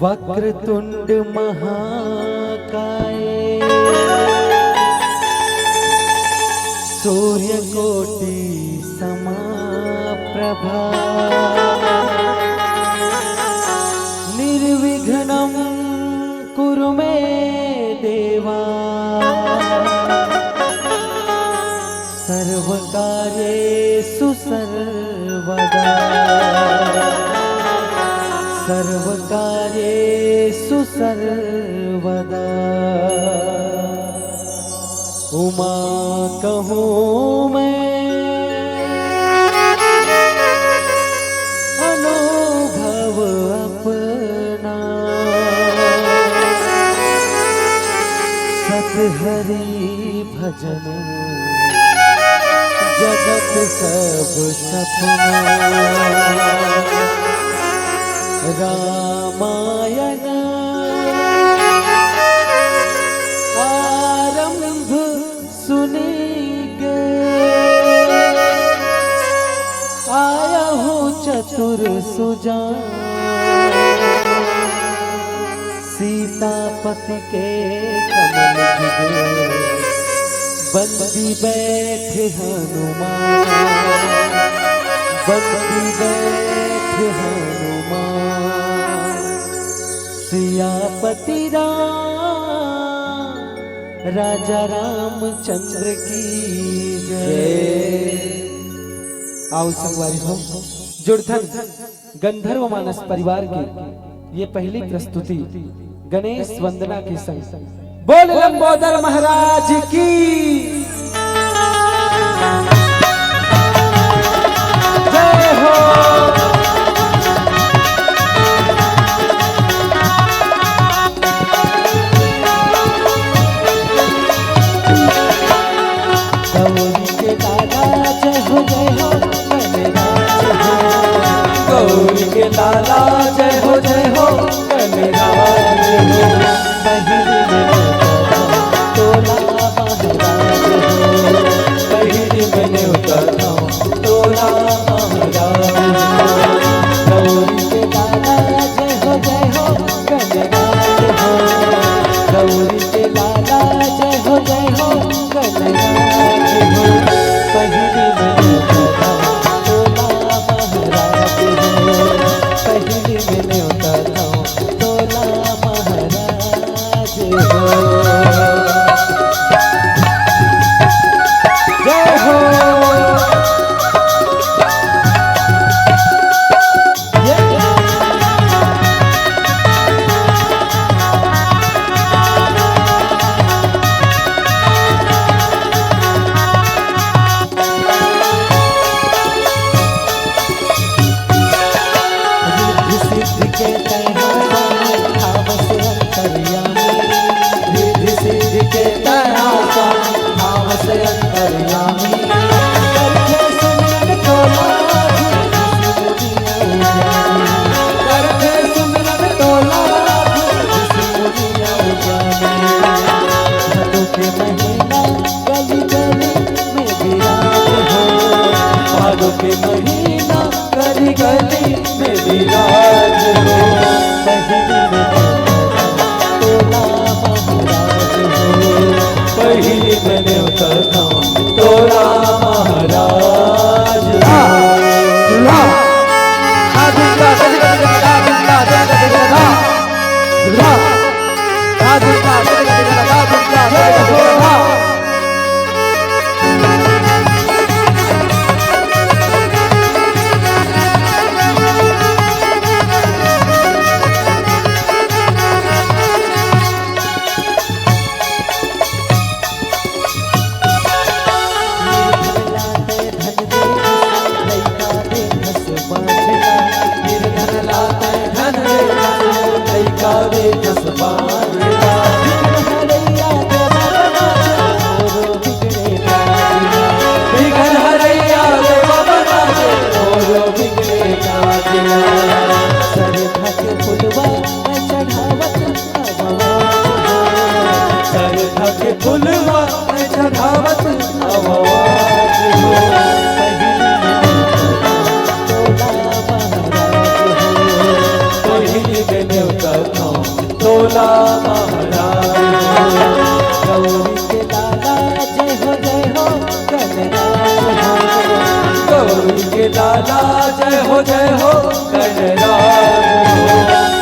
वक्रतुंड महाकाय सूर्यकोटि समाप्रभा निर्विघ्नं कुरु मे देवा सर्वकार्येषु सर्वदा सर्वकार्येषु सर्वदा उमा कहूँ मैं अनुभव अपना सतहरि भजन जगत सब सपना रामायण आरंभ सुनी के आया हूँ चतुर सुजान सीतापति के कमल जुगे बंदी बैठे हनुमान बंदी बैठे हनुमान सियापति राम राजा रामचंद्र की जय। आओ संगवारी हो जुड़थन गंधर्व मानस परिवार की ये पहली प्रस्तुति गणेश वंदना के संग बोल लंबोदर महाराज की जय हो। गौरी के लाला जय हो गणराज हो गौरी के लाला जय हो गणराज हो पहिली में तोला महाराज हो पहिली में उतरना तोला महाराज हो गौरी के लाला जय हो गणराज हो गौरी के लाला जय हो गणराज हो पहिली में उतरना तोला महाराज हो पहिली में उतरना तोला महाराज हो। जय हो के महीना गली गली में विराज हो पहिली में तोला महाराज हो पहिली में उतरना तोला महाराज हो। फुलवा चढ़ावत आवाज हो पहिली में न्योता भोला महाराज हो। गौरी के लाला जय हो गणराज हो। गौरी के लाला जय हो गणराज हो।